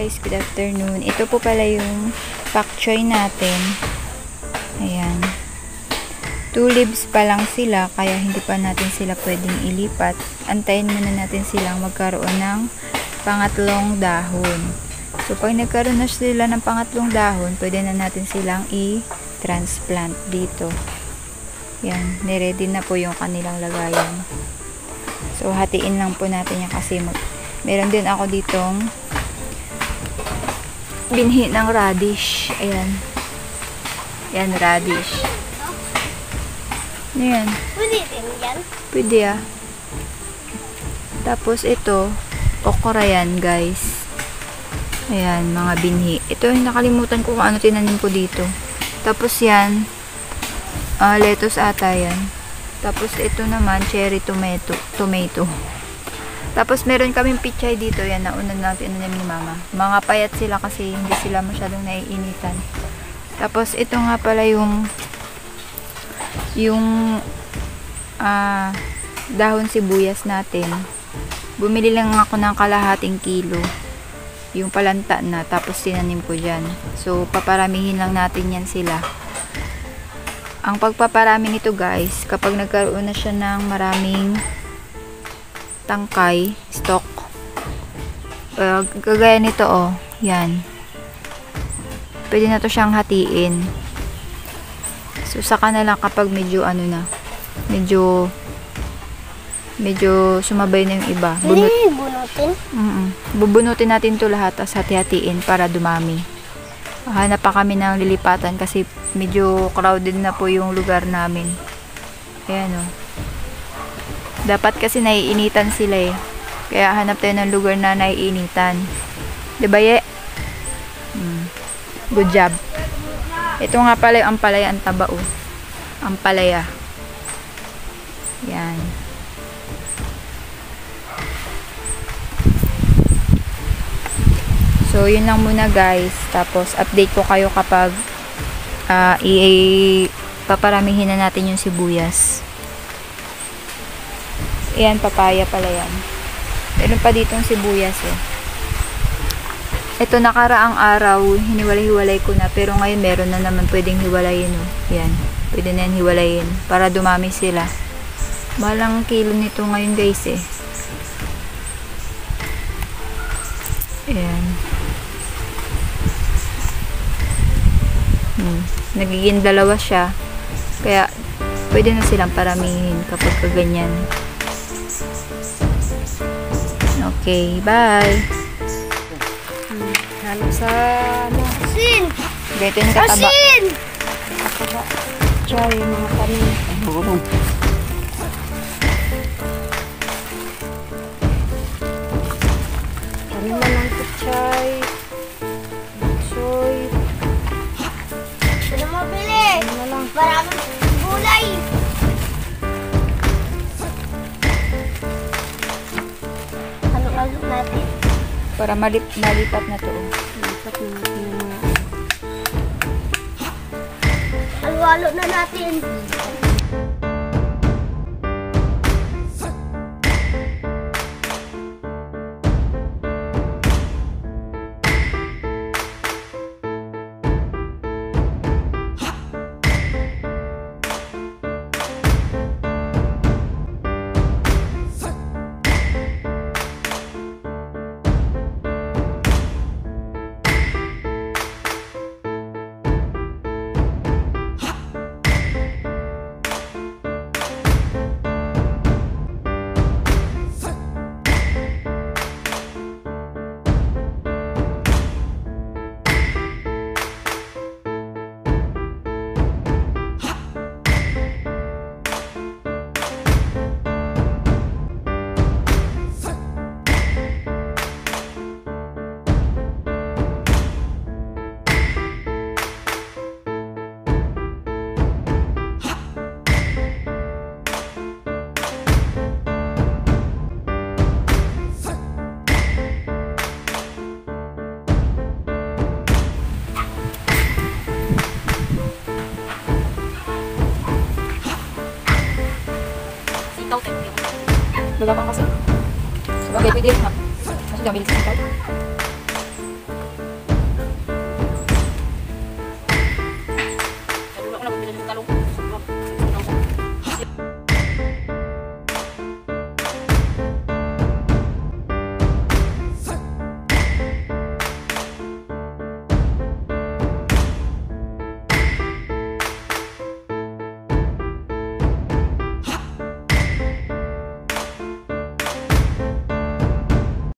guys, good afternoon. Ito po pala yung pak choy natin. Ayan. 2 leaves pa lang sila, kaya hindi pa natin sila pwedeng ilipat. Antayin muna natin silang magkaroon ng pangatlong dahon. So, pag nagkaroon na sila ng pangatlong dahon, pwede na natin silang i-transplant dito. Yan, niready na po yung kanilang lagayan. So, hatiin lang po natin yan kasi meron din ako ditong binhi ng radish. Ayan. Ayan, radish. Ano yan? Pwede din yan? Pwede ah. Tapos ito, okra yan guys. Ayan, mga binhi. Ito yung nakalimutan ko kung ano tinanim ko dito. Tapos yan, lettuce ata yan. Tapos ito naman, cherry tomato. Tapos meron kaming pichay dito. Yan, nauna natin ni mama. Mga payat sila kasi hindi sila masyadong naiinitan. Tapos ito nga pala yung dahon sibuyas natin. Bumili lang ako ng kalahating kilo. Yung palanta na. Tapos tinanim ko dyan. So, paparamihin lang natin yan sila. Ang pagpaparami nito guys, kapag nagkaroon na siya ng maraming tangkay, stock, kagaya nito oh, yan. Pwede na to siyang hatiin. So, saka na lang kapag medyo ano na, medyo sumabay na yung iba. Bunutin? Bubunutin natin to lahat, tapos hati-hatiin para dumami. Hanap pa kami ng lilipatan kasi medyo crowded na po yung lugar namin. Ayan o. Dapat kasi naiinitan sila eh. Kaya hanap tayo ng lugar na naiinitan. Diba ye? Good job. Ito nga pala yung ampalaya, ang taba o. Ampalaya. Yan. So, yun lang muna guys. Tapos, update ko kayo kapag paparamihin na natin yung sibuyas. Ayan, papaya pala yan. Meron pa ditong sibuyas eh. Ito, nakaraang araw, hiniwalay-hiwalay ko na. Pero ngayon, meron na naman pwedeng hiwalayin oh. Yan. Pwede na yan hiwalayin. Para dumami sila. Malang kilo nito ngayon guys eh. Ayan. Nagiging dalawa siya. Kaya, pwede na silang paramihin kapag kaganyan. Okay, bye! Halo sa ano? Asin! Ganito yung kataba. Asin! Kataba. Choy, mga panin. Panin na lang ito, choy. Choy. Ano mabili? Maraming gulay! Halo-halo natin. Para malipat na to. Malipat na natin yung mga Halo-halo na natin. Baga pa kasi. Sabagay, pwede rin ha. Kasi dami bilis ito.